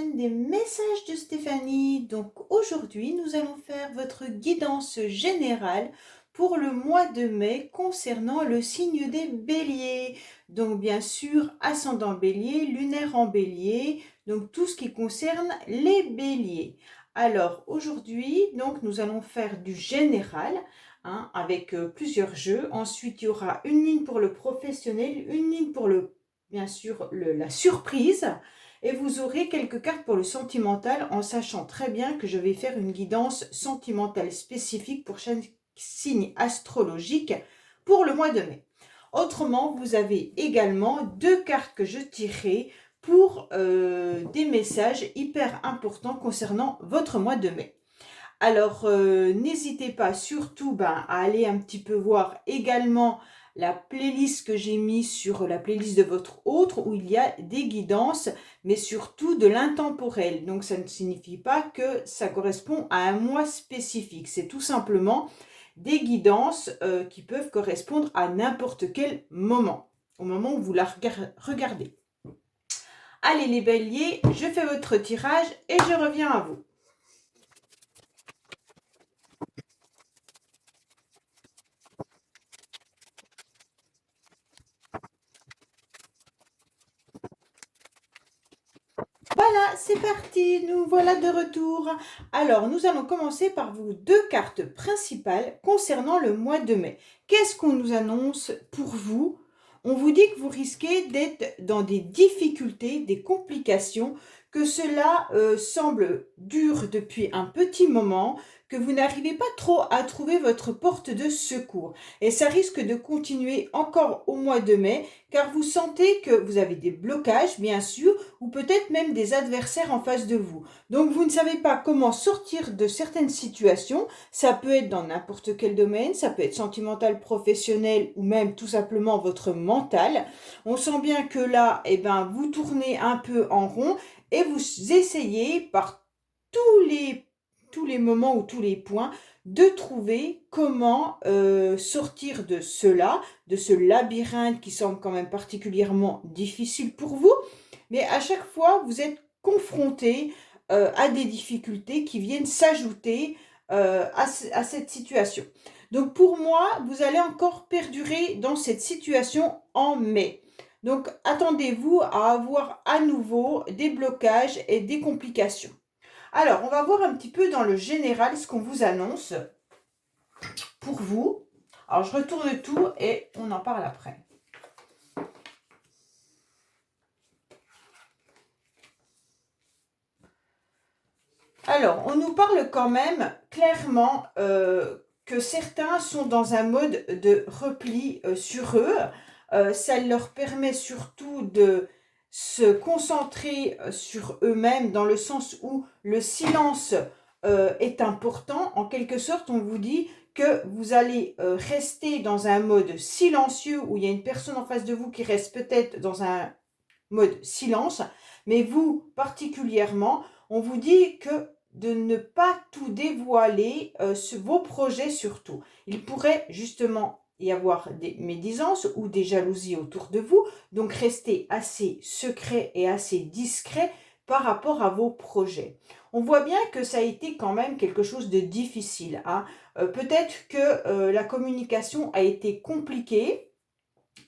chaîne des messages de Stéphanie. Donc aujourd'hui, nous allons faire votre guidance générale pour le mois de mai concernant le signe des béliers. Donc bien sûr, ascendant bélier, lunaire en bélier, donc tout ce qui concerne les béliers. Alors aujourd'hui, donc nous allons faire du général. Avec plusieurs jeux. Ensuite, il y aura une ligne pour le professionnel, une ligne pour bien sûr la surprise, et vous aurez quelques cartes pour le sentimental, en sachant très bien que je vais faire une guidance sentimentale spécifique pour chaque signe astrologique pour le mois de mai. Autrement, vous avez également deux cartes que je tirerai pour des messages hyper importants concernant votre mois de mai. Alors, n'hésitez pas surtout à aller un petit peu voir également la playlist que j'ai mise sur la playlist de votre autre, où il y a des guidances, mais surtout de l'intemporel. Donc, ça ne signifie pas que ça correspond à un mois spécifique. C'est tout simplement des guidances qui peuvent correspondre à n'importe quel moment, au moment où vous la regardez. Allez les béliers, je fais votre tirage et je reviens à vous. Voilà, c'est parti, nous voilà de retour. Alors, nous allons commencer par vos deux cartes principales concernant le mois de mai. Qu'est-ce qu'on nous annonce pour vous? On vous dit que vous risquez d'être dans des difficultés, des complications, que cela semble dur depuis un petit moment, que vous n'arrivez pas trop à trouver votre porte de secours. Et ça risque de continuer encore au mois de mai, car vous sentez que vous avez des blocages, bien sûr, ou peut-être même des adversaires en face de vous. Donc vous ne savez pas comment sortir de certaines situations. Ça peut être dans n'importe quel domaine, ça peut être sentimental, professionnel ou même tout simplement votre mental. On sent bien que là, vous tournez un peu en rond et vous essayez par tous les moments ou tous les points de trouver comment sortir de cela, de ce labyrinthe qui semble quand même particulièrement difficile pour vous. Mais à chaque fois, vous êtes confronté à des difficultés qui viennent s'ajouter à cette situation. Donc pour moi, vous allez encore perdurer dans cette situation en mai. Donc attendez-vous à avoir à nouveau des blocages et des complications. Alors, on va voir un petit peu dans le général ce qu'on vous annonce pour vous. Alors, je retourne tout et on en parle après. Alors, on nous parle quand même clairement que certains sont dans un mode de repli sur eux. Ça leur permet surtout de se concentrer sur eux-mêmes, dans le sens où le silence est important. En quelque sorte, on vous dit que vous allez rester dans un mode silencieux, où il y a une personne en face de vous qui reste peut-être dans un mode silence, mais vous particulièrement, on vous dit que de ne pas tout dévoiler, vos projets surtout. Il pourrait justement y avoir des médisances ou des jalousies autour de vous, donc restez assez secret et assez discret par rapport à vos projets. On voit bien que ça a été quand même quelque chose de difficile. Peut-être que la communication a été compliquée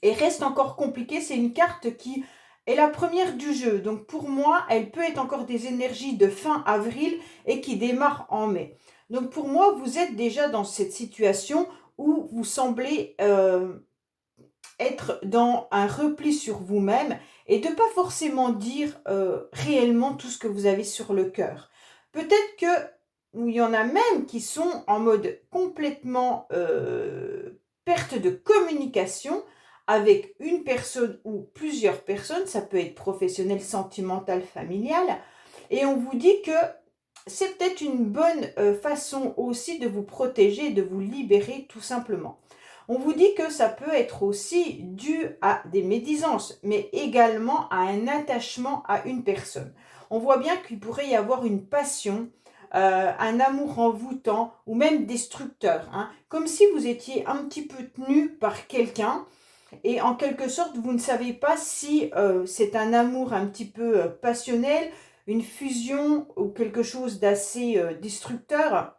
et reste encore compliquée. C'est une carte qui est la première du jeu. Donc pour moi, elle peut être encore des énergies de fin avril et qui démarre en mai. Donc pour moi, vous êtes déjà dans cette situation où vous semblez être dans un repli sur vous-même et de ne pas forcément dire réellement tout ce que vous avez sur le cœur. Peut-être que il y en a même qui sont en mode complètement perte de communication avec une personne ou plusieurs personnes. Ça peut être professionnel, sentimental, familial. Et on vous dit que c'est peut-être une bonne façon aussi de vous protéger et de vous libérer tout simplement. On vous dit que ça peut être aussi dû à des médisances, mais également à un attachement à une personne. On voit bien qu'il pourrait y avoir une passion, un amour envoûtant ou même destructeur, comme si vous étiez un petit peu tenu par quelqu'un et en quelque sorte vous ne savez pas si c'est un amour un petit peu passionnel, une fusion ou quelque chose d'assez destructeur.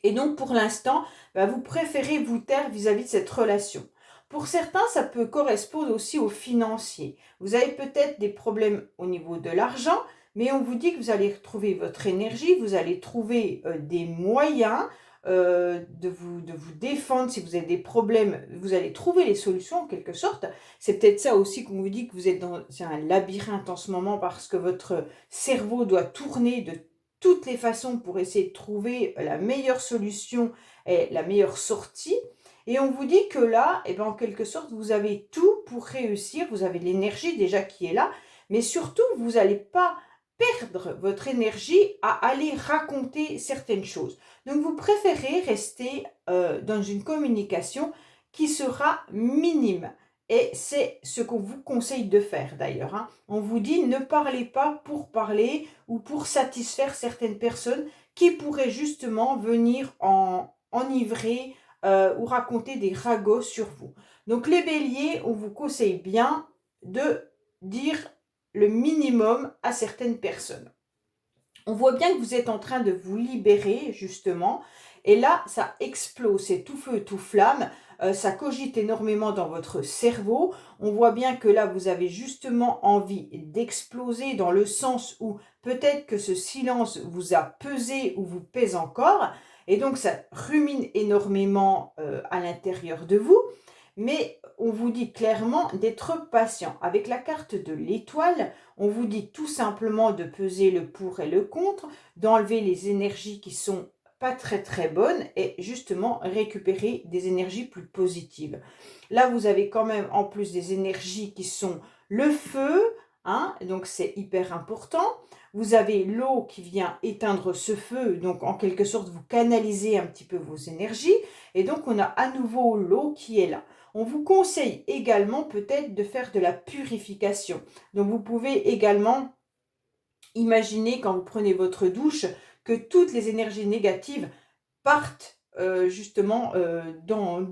Et donc, pour l'instant, vous préférez vous taire vis-à-vis de cette relation. Pour certains, ça peut correspondre aussi aux financiers. Vous avez peut-être des problèmes au niveau de l'argent, mais on vous dit que vous allez retrouver votre énergie, vous allez trouver des moyens de vous défendre si vous avez des problèmes, vous allez trouver les solutions en quelque sorte. C'est peut-être ça aussi qu'on vous dit que vous êtes dans un labyrinthe en ce moment parce que votre cerveau doit tourner de toutes les façons pour essayer de trouver la meilleure solution et la meilleure sortie. Et on vous dit que là, en quelque sorte, vous avez tout pour réussir. Vous avez l'énergie déjà qui est là, mais surtout, vous n'allez pas perdre votre énergie à aller raconter certaines choses. Donc, vous préférez rester dans une communication qui sera minime. Et c'est ce qu'on vous conseille de faire d'ailleurs, hein. On vous dit ne parlez pas pour parler ou pour satisfaire certaines personnes qui pourraient justement venir enivrer ou raconter des ragots sur vous. Donc les béliers, on vous conseille bien de dire le minimum à certaines personnes. On voit bien que vous êtes en train de vous libérer, justement. Et là, ça explose, c'est tout feu, tout flamme. Ça cogite énormément dans votre cerveau. On voit bien que là, vous avez justement envie d'exploser dans le sens où peut-être que ce silence vous a pesé ou vous pèse encore. Et donc, ça rumine énormément à l'intérieur de vous. Mais on vous dit clairement d'être patient. Avec la carte de l'étoile, on vous dit tout simplement de peser le pour et le contre, d'enlever les énergies qui sont pas très très bonnes et justement récupérer des énergies plus positives. Là, vous avez quand même en plus des énergies qui sont le feu, hein, donc c'est hyper important. Vous avez l'eau qui vient éteindre ce feu, donc en quelque sorte vous canalisez un petit peu vos énergies et donc on a à nouveau l'eau qui est là. On vous conseille également peut-être de faire de la purification. Donc vous pouvez également imaginer quand vous prenez votre douche que toutes les énergies négatives partent justement dans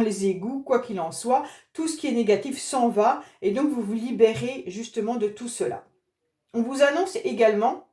les égouts, quoi qu'il en soit. Tout ce qui est négatif s'en va et donc vous vous libérez justement de tout cela. On vous annonce également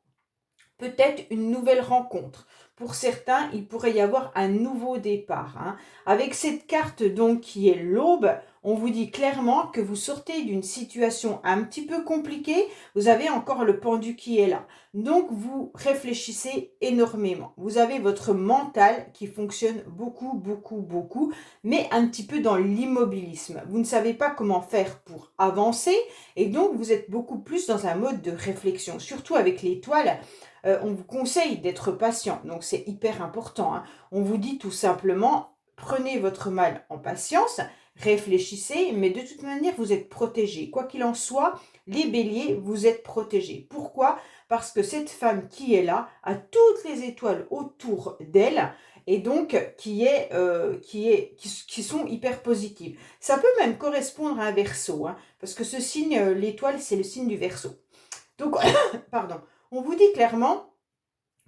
peut-être une nouvelle rencontre. Pour certains, il pourrait y avoir un nouveau départ, hein. Avec cette carte donc qui est l'aube, on vous dit clairement que vous sortez d'une situation un petit peu compliquée. Vous avez encore le pendu qui est là. Donc vous réfléchissez énormément. Vous avez votre mental qui fonctionne beaucoup, beaucoup, beaucoup, mais un petit peu dans l'immobilisme. Vous ne savez pas comment faire pour avancer et donc vous êtes beaucoup plus dans un mode de réflexion, surtout avec l'étoile. On vous conseille d'être patient, donc c'est hyper important, hein. On vous dit tout simplement, prenez votre mal en patience, réfléchissez, mais de toute manière, vous êtes protégés. Quoi qu'il en soit, les béliers, vous êtes protégés. Pourquoi ? Parce que cette femme qui est là a toutes les étoiles autour d'elle et donc qui sont hyper positives. Ça peut même correspondre à un Verseau, hein, parce que ce signe, l'étoile, c'est le signe du Verseau. Donc, pardon. On vous dit clairement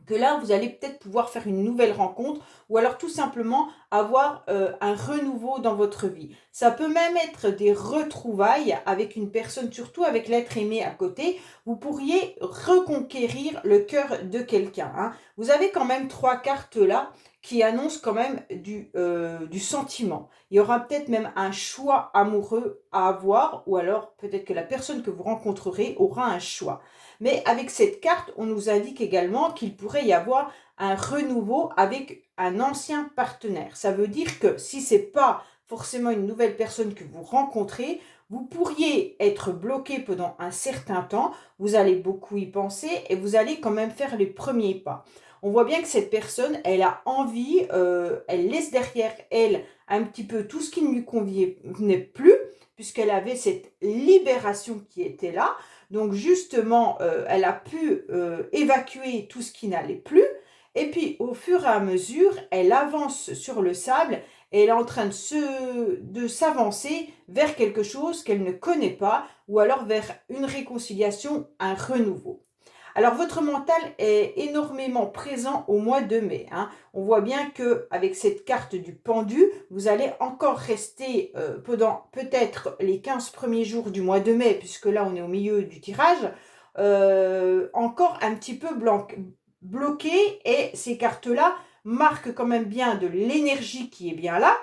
que là, vous allez peut-être pouvoir faire une nouvelle rencontre ou alors tout simplement avoir un renouveau dans votre vie. Ça peut même être des retrouvailles avec une personne, surtout avec l'être aimé à côté. Vous pourriez reconquérir le cœur de quelqu'un, hein. Vous avez quand même 3 cartes là qui annoncent quand même du sentiment. Il y aura peut-être même un choix amoureux à avoir ou alors peut-être que la personne que vous rencontrerez aura un choix. Mais avec cette carte, on nous indique également qu'il pourrait y avoir un renouveau avec un ancien partenaire. Ça veut dire que si ce n'est pas forcément une nouvelle personne que vous rencontrez, vous pourriez être bloqué pendant un certain temps, vous allez beaucoup y penser et vous allez quand même faire les premiers pas. On voit bien que cette personne, elle a envie, elle laisse derrière elle un petit peu tout ce qui ne lui convenait plus, puisqu'elle avait cette libération qui était là. Donc justement, elle a pu évacuer tout ce qui n'allait plus. Et puis au fur et à mesure, elle avance sur le sable et elle est en train de s'avancer vers quelque chose qu'elle ne connaît pas ou alors vers une réconciliation, un renouveau. Alors votre mental est énormément présent au mois de mai, hein. On voit bien qu'avec cette carte du pendu, vous allez encore rester pendant peut-être les 15 premiers jours du mois de mai, puisque là on est au milieu du tirage. encore un petit peu bloquées, et ces cartes-là marquent quand même bien de l'énergie qui est bien là.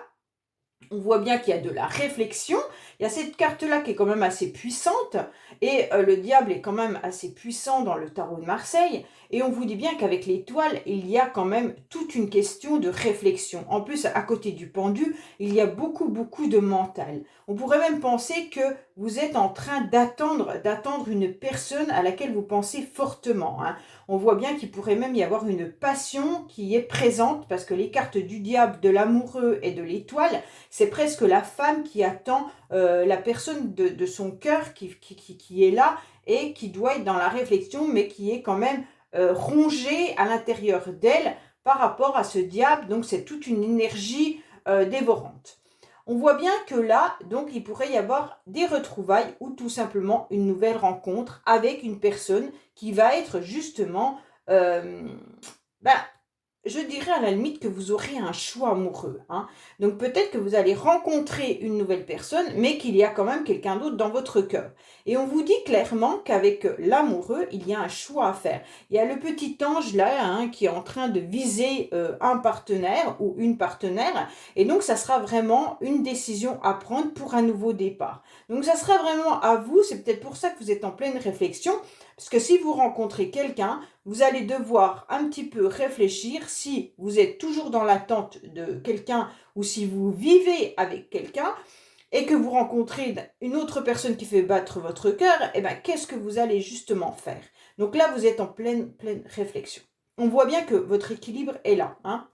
On voit bien qu'il y a de la réflexion. Il y a cette carte-là qui est quand même assez puissante. Et le diable est quand même assez puissant dans le tarot de Marseille. Et on vous dit bien qu'avec l'étoile, il y a quand même toute une question de réflexion. En plus, à côté du pendu, il y a beaucoup, beaucoup de mental. On pourrait même penser que vous êtes en train d'attendre une personne à laquelle vous pensez fortement, hein. On voit bien qu'il pourrait même y avoir une passion qui est présente, parce que les cartes du diable, de l'amoureux et de l'étoile, c'est presque la femme qui attend la personne de son cœur qui est là et qui doit être dans la réflexion, mais qui est quand même rongée à l'intérieur d'elle par rapport à ce diable. Donc c'est toute une énergie dévorante. On voit bien que là, donc, il pourrait y avoir des retrouvailles ou tout simplement une nouvelle rencontre avec une personne qui va être justement euh, ben, je dirais à la limite que vous aurez un choix amoureux, hein. Donc peut-être que vous allez rencontrer une nouvelle personne, mais qu'il y a quand même quelqu'un d'autre dans votre cœur. Et on vous dit clairement qu'avec l'amoureux, il y a un choix à faire. Il y a le petit ange là, hein, qui est en train de viser un partenaire ou une partenaire. Et donc ça sera vraiment une décision à prendre pour un nouveau départ. Donc ça sera vraiment à vous. C'est peut-être pour ça que vous êtes en pleine réflexion. Parce que si vous rencontrez quelqu'un, vous allez devoir un petit peu réfléchir si vous êtes toujours dans l'attente de quelqu'un ou si vous vivez avec quelqu'un et que vous rencontrez une autre personne qui fait battre votre cœur, eh ben, qu'est-ce que vous allez justement faire? Donc là, vous êtes en pleine réflexion. On voit bien que votre équilibre est là, hein.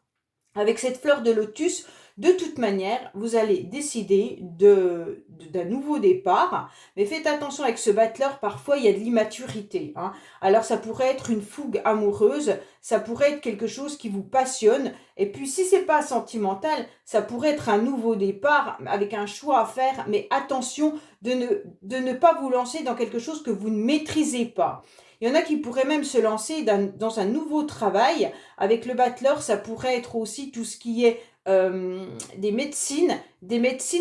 Avec cette fleur de lotus, de toute manière, vous allez décider d'un nouveau départ. Mais faites attention avec ce battleur, parfois il y a de l'immaturité, hein. Alors ça pourrait être une fougue amoureuse, ça pourrait être quelque chose qui vous passionne. Et puis si c'est pas sentimental, ça pourrait être un nouveau départ avec un choix à faire. Mais attention de ne pas vous lancer dans quelque chose que vous ne maîtrisez pas. Il y en a qui pourraient même se lancer dans un nouveau travail. Avec le battleur, ça pourrait être aussi tout ce qui est des médecines,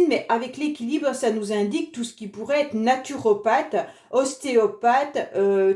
mais avec l'équilibre, ça nous indique tout ce qui pourrait être naturopathe, ostéopathe,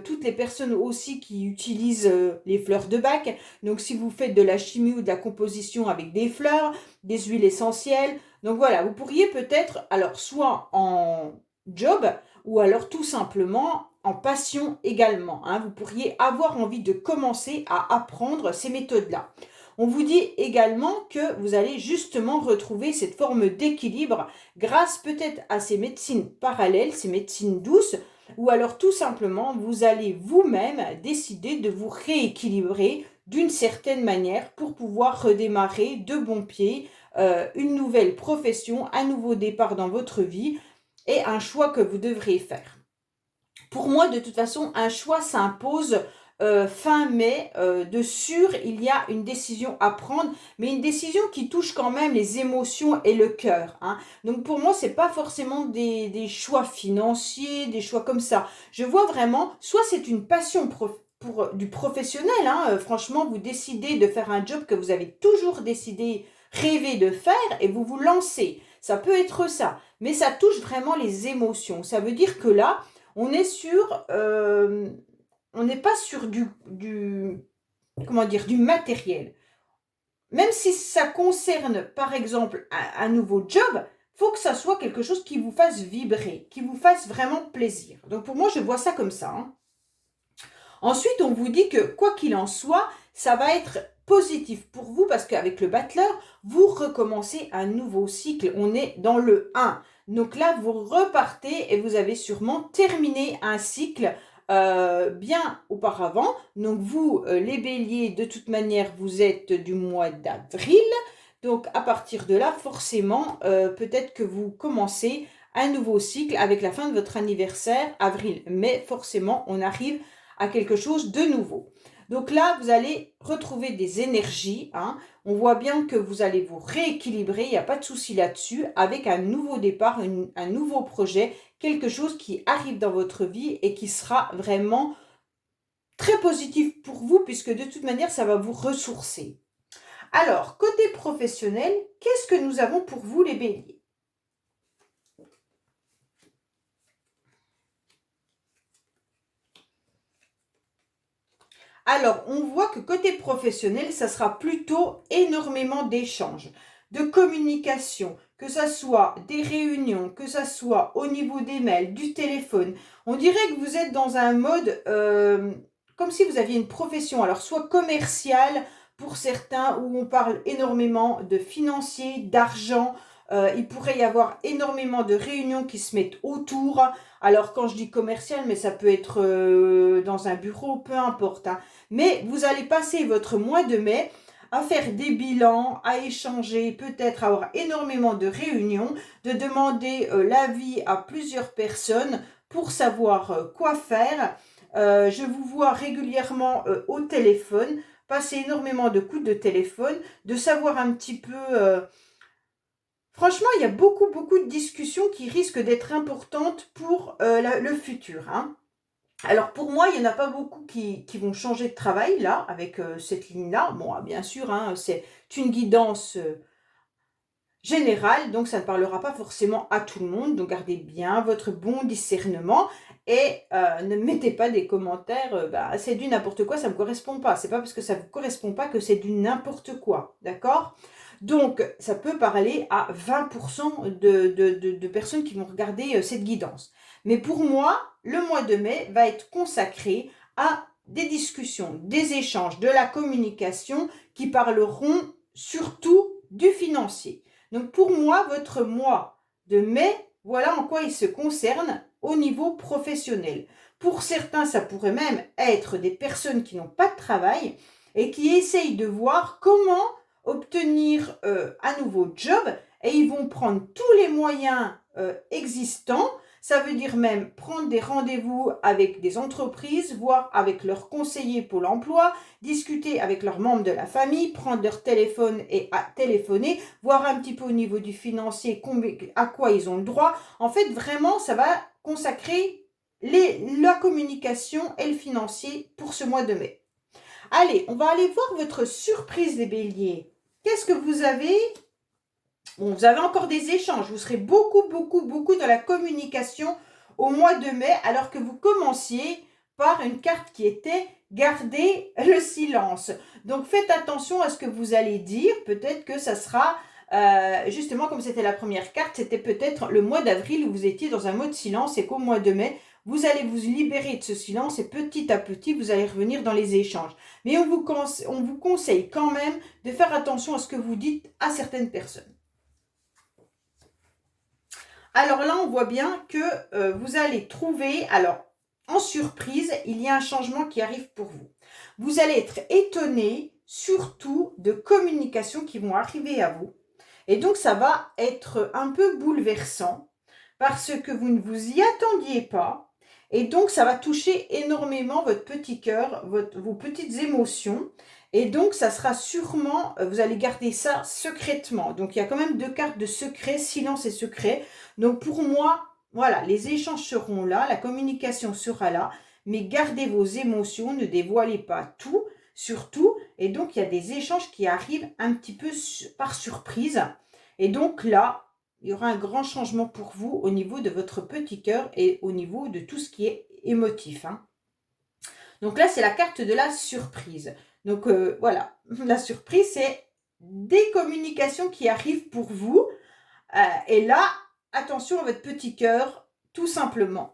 toutes les personnes aussi qui utilisent les fleurs de bac. Donc si vous faites de la chimie ou de la composition avec des fleurs, des huiles essentielles, donc voilà, vous pourriez peut-être, alors soit en job, ou alors tout simplement en passion également, hein. Vous pourriez avoir envie de commencer à apprendre ces méthodes-là. On vous dit également que vous allez justement retrouver cette forme d'équilibre grâce peut-être à ces médecines parallèles, ces médecines douces, ou alors tout simplement vous allez vous-même décider de vous rééquilibrer d'une certaine manière pour pouvoir redémarrer de bon pied une nouvelle profession, un nouveau départ dans votre vie et un choix que vous devrez faire. Pour moi, de toute façon, un choix s'impose fin mai. De sûr, il y a une décision à prendre, mais une décision qui touche quand même les émotions et le cœur, hein. Donc pour moi, c'est pas forcément des choix financiers, des choix comme ça. Je vois vraiment, soit c'est une passion pour du professionnel, hein. Franchement, vous décidez de faire un job que vous avez toujours décidé, rêvé de faire, et vous vous lancez. Ça peut être ça, mais ça touche vraiment les émotions. Ça veut dire que là, on est sur, on n'est pas sur comment dire, du matériel. Même si ça concerne, par exemple, un nouveau job, faut que ça soit quelque chose qui vous fasse vibrer, qui vous fasse vraiment plaisir. Donc pour moi, je vois ça comme ça, hein. Ensuite, on vous dit que quoi qu'il en soit, ça va être positif pour vous parce qu'avec le battleur, vous recommencez un nouveau cycle. On est dans le 1. Donc là, vous repartez et vous avez sûrement terminé un cycle bien auparavant. Donc vous, les béliers, de toute manière, vous êtes du mois d'avril. Donc à partir de là, forcément, peut-être que vous commencez un nouveau cycle avec la fin de votre anniversaire, avril. Mais forcément, on arrive à quelque chose de nouveau. Donc là, vous allez retrouver des énergies, hein. On voit bien que vous allez vous rééquilibrer, il n'y a pas de souci là-dessus, avec un nouveau départ, un nouveau projet, quelque chose qui arrive dans votre vie et qui sera vraiment très positif pour vous, puisque de toute manière, ça va vous ressourcer. Alors, côté professionnel, qu'est-ce que nous avons pour vous les béliers? Alors, on voit que côté professionnel, ça sera plutôt énormément d'échanges, de communication, que ça soit des réunions, que ça soit au niveau des mails, du téléphone. On dirait que vous êtes dans un mode comme si vous aviez une profession, alors soit commerciale pour certains, où on parle énormément de financier, d'argent. Il pourrait y avoir énormément de réunions qui se mettent autour. Alors, quand je dis commercial, mais ça peut être dans un bureau, peu importe, hein. Mais vous allez passer votre mois de mai à faire des bilans, à échanger, peut-être avoir énormément de réunions, de demander l'avis à plusieurs personnes pour savoir quoi faire. Je vous vois régulièrement au téléphone, passer énormément de coups de téléphone, de savoir un petit peu... Franchement, il y a beaucoup, beaucoup de discussions qui risquent d'être importantes pour le futur, hein. Alors pour moi, il n'y en a pas beaucoup qui vont changer de travail là, avec cette ligne-là. Bon, bien sûr, hein, c'est une guidance générale, donc ça ne parlera pas forcément à tout le monde. Donc gardez bien votre bon discernement et ne mettez pas des commentaires, bah, c'est du n'importe quoi, ça ne me correspond pas. C'est pas parce que ça ne vous correspond pas que c'est du n'importe quoi, d'accord? Donc ça peut parler à 20% de personnes qui vont regarder cette guidance. Mais pour moi, le mois de mai va être consacré à des discussions, des échanges, de la communication qui parleront surtout du financier. Donc pour moi, votre mois de mai, voilà en quoi il se concerne au niveau professionnel. Pour certains, ça pourrait même être des personnes qui n'ont pas de travail et qui essayent de voir comment obtenir un nouveau job, et ils vont prendre tous les moyens existants. Ça veut dire même prendre des rendez-vous avec des entreprises, voir avec leurs conseillers Pôle emploi, discuter avec leurs membres de la famille, prendre leur téléphone et téléphoner, voir un petit peu au niveau du financier à quoi ils ont le droit. En fait, vraiment, ça va consacrer la communication et le financier pour ce mois de mai. Allez, on va aller voir votre surprise, les béliers. Qu'est-ce que vous avez? Bon, vous avez encore des échanges. Vous serez beaucoup, beaucoup, beaucoup dans la communication au mois de mai, alors que vous commenciez par une carte qui était « Gardez le silence ». Donc, faites attention à ce que vous allez dire. Peut-être que ça sera, justement, comme c'était la première carte, c'était peut-être le mois d'avril où vous étiez dans un mode silence et qu'au mois de mai, vous allez vous libérer de ce silence et petit à petit, vous allez revenir dans les échanges. Mais on vous conseille quand même de faire attention à ce que vous dites à certaines personnes. Alors là, on voit bien que vous allez trouver, alors en surprise, il y a un changement qui arrive pour vous. Vous allez être étonné, surtout de communications qui vont arriver à vous. Et donc, ça va être un peu bouleversant parce que vous ne vous y attendiez pas. Et donc, ça va toucher énormément votre petit cœur, vos petites émotions. Et donc, ça sera sûrement, vous allez garder ça secrètement. Donc, il y a quand même deux cartes de secret, silence et secret. Donc, pour moi, voilà, les échanges seront là, la communication sera là. Mais gardez vos émotions, ne dévoilez pas tout, surtout. Et donc, il y a des échanges qui arrivent un petit peu par surprise. Et donc là, il y aura un grand changement pour vous au niveau de votre petit cœur et au niveau de tout ce qui est émotif, hein. Donc là, c'est la carte de la surprise. Donc voilà, la surprise, c'est des communications qui arrivent pour vous. Et là, attention à votre petit cœur, tout simplement.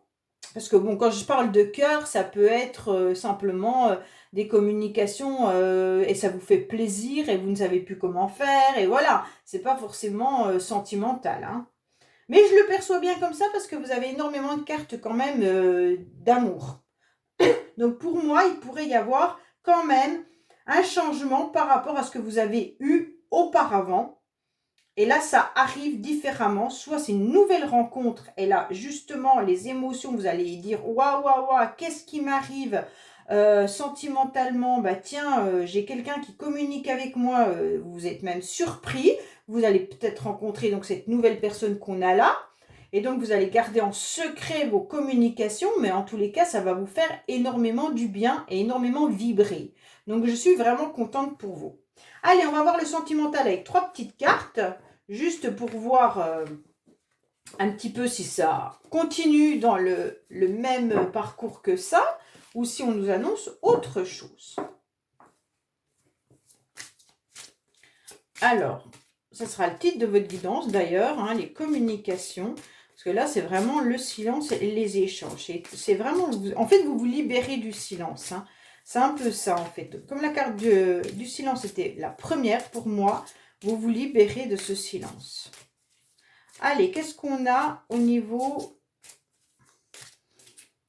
Parce que bon, quand je parle de cœur, ça peut être simplement des communications et ça vous fait plaisir et vous ne savez plus comment faire. Et voilà, c'est pas forcément sentimental, hein. Mais je le perçois bien comme ça parce que vous avez énormément de cartes quand même d'amour. Donc pour moi, il pourrait y avoir quand même un changement par rapport à ce que vous avez eu auparavant. Et là, ça arrive différemment. Soit c'est une nouvelle rencontre. Et là, justement, les émotions, vous allez y dire « Waouh, waouh, waouh, qu'est-ce qui m'arrive sentimentalement, bah tiens, j'ai quelqu'un qui communique avec moi. » Vous êtes même surpris. Vous allez peut-être rencontrer donc cette nouvelle personne qu'on a là. Et donc, vous allez garder en secret vos communications. Mais en tous les cas, ça va vous faire énormément du bien et énormément vibrer. Donc, je suis vraiment contente pour vous. Allez, on va voir le sentimental avec 3 petites cartes, juste pour voir un petit peu si ça continue dans le même parcours que ça, ou si on nous annonce autre chose. Alors, ça sera le titre de votre guidance d'ailleurs, hein, les communications. Parce que là, c'est vraiment le silence et les échanges. C'est vraiment, en fait, vous vous libérez du silence. Hein. C'est un peu ça, en fait. Comme la carte du silence était la première pour moi, vous vous libérez de ce silence. Allez, qu'est-ce qu'on a au niveau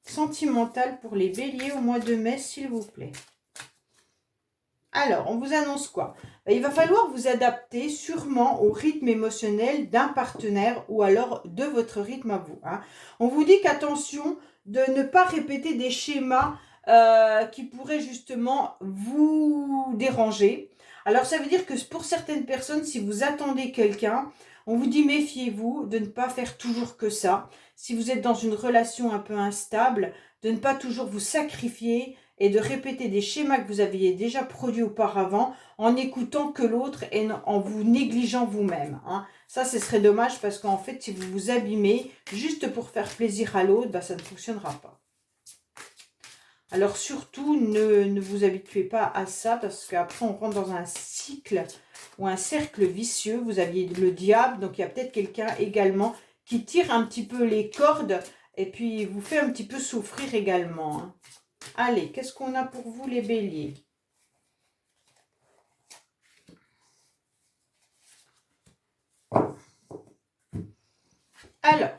sentimental pour les béliers au mois de mai, s'il vous plaît? Alors, on vous annonce quoi? Il va falloir vous adapter sûrement au rythme émotionnel d'un partenaire ou alors de votre rythme à vous. Hein. On vous dit qu'attention de ne pas répéter des schémas qui pourraient justement vous déranger. Alors, ça veut dire que pour certaines personnes, si vous attendez quelqu'un, on vous dit méfiez-vous de ne pas faire toujours que ça. Si vous êtes dans une relation un peu instable, de ne pas toujours vous sacrifier et de répéter des schémas que vous aviez déjà produits auparavant en écoutant que l'autre et en vous négligeant vous-même. Hein. Ça, ce serait dommage parce qu'en fait, si vous vous abîmez juste pour faire plaisir à l'autre, bah, ça ne fonctionnera pas. Alors surtout, ne vous habituez pas à ça parce qu'après, on rentre dans un cycle ou un cercle vicieux. Vous aviez le diable, donc il y a peut-être quelqu'un également qui tire un petit peu les cordes et puis vous fait un petit peu souffrir également. Hein. Allez, qu'est-ce qu'on a pour vous les béliers? Alors,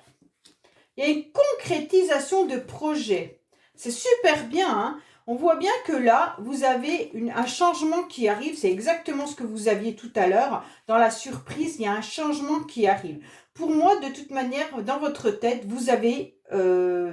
il y a une concrétisation de projet. C'est super bien, hein. On voit bien que là, vous avez un changement qui arrive. C'est exactement ce que vous aviez tout à l'heure. Dans la surprise, il y a un changement qui arrive. Pour moi, de toute manière, dans votre tête, vous avez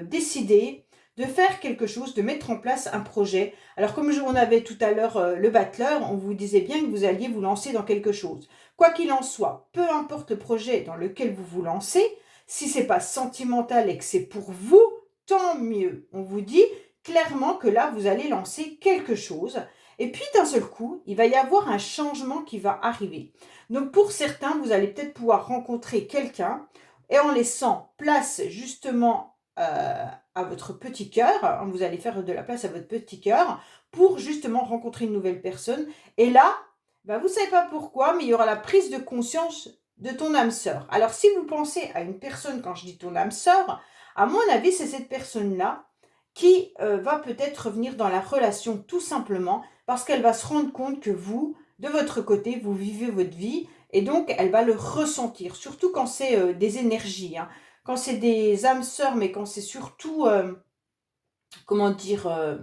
décidé de faire quelque chose, de mettre en place un projet. Alors, comme on avait tout à l'heure le battleur, on vous disait bien que vous alliez vous lancer dans quelque chose. Quoi qu'il en soit, peu importe le projet dans lequel vous vous lancez, si ce n'est pas sentimental et que c'est pour vous, tant mieux. On vous dit clairement que là, vous allez lancer quelque chose. Et puis, d'un seul coup, il va y avoir un changement qui va arriver. Donc, pour certains, vous allez peut-être pouvoir rencontrer quelqu'un et en laissant place justement à votre petit cœur, vous allez faire de la place à votre petit cœur pour justement rencontrer une nouvelle personne. Et là, bah, vous ne savez pas pourquoi, mais il y aura la prise de conscience de ton âme sœur. Alors, si vous pensez à une personne, quand je dis ton âme sœur, à mon avis, c'est cette personne-là qui va peut-être revenir dans la relation tout simplement parce qu'elle va se rendre compte que vous, de votre côté, vous vivez votre vie et donc elle va le ressentir, surtout quand c'est des énergies, hein. Quand c'est des âmes sœurs, mais quand c'est surtout, comment dire,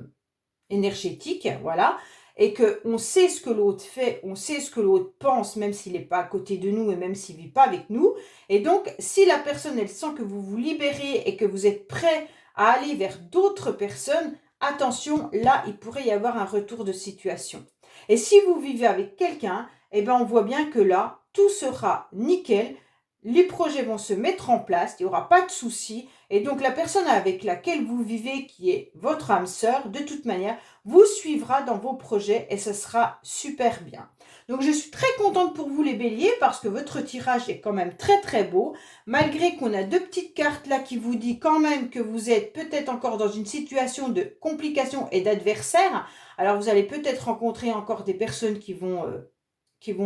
énergétique, voilà, et qu'on sait ce que l'autre fait, on sait ce que l'autre pense, même s'il n'est pas à côté de nous et même s'il ne vit pas avec nous. Et donc, si la personne, elle sent que vous vous libérez et que vous êtes prêt à aller vers d'autres personnes, attention, là, il pourrait y avoir un retour de situation. Et si vous vivez avec quelqu'un, eh ben, on voit bien que là, tout sera nickel, les projets vont se mettre en place, il n'y aura pas de soucis. Et donc, la personne avec laquelle vous vivez, qui est votre âme sœur, de toute manière, vous suivra dans vos projets et ça sera super bien. Donc, je suis très contente pour vous les béliers parce que votre tirage est quand même très très beau. Malgré qu'on a deux petites cartes là qui vous dit quand même que vous êtes peut-être encore dans une situation de complication et d'adversaire. Alors, vous allez peut-être rencontrer encore des personnes qui vont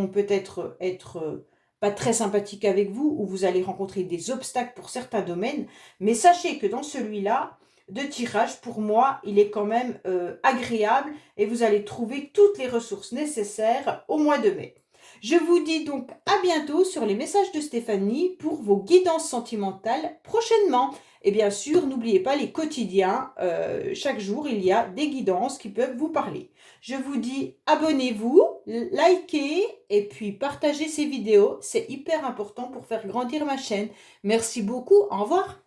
peut-être être pas très sympathiques avec vous ou vous allez rencontrer des obstacles pour certains domaines. Mais sachez que dans celui-là, de tirage, pour moi, il est quand même agréable et vous allez trouver toutes les ressources nécessaires au mois de mai. Je vous dis donc à bientôt sur les messages de Stéphanie pour vos guidances sentimentales prochainement. Et bien sûr, n'oubliez pas les quotidiens. Chaque jour, il y a des guidances qui peuvent vous parler. Je vous dis abonnez-vous, likez et puis partagez ces vidéos. C'est hyper important pour faire grandir ma chaîne. Merci beaucoup. Au revoir.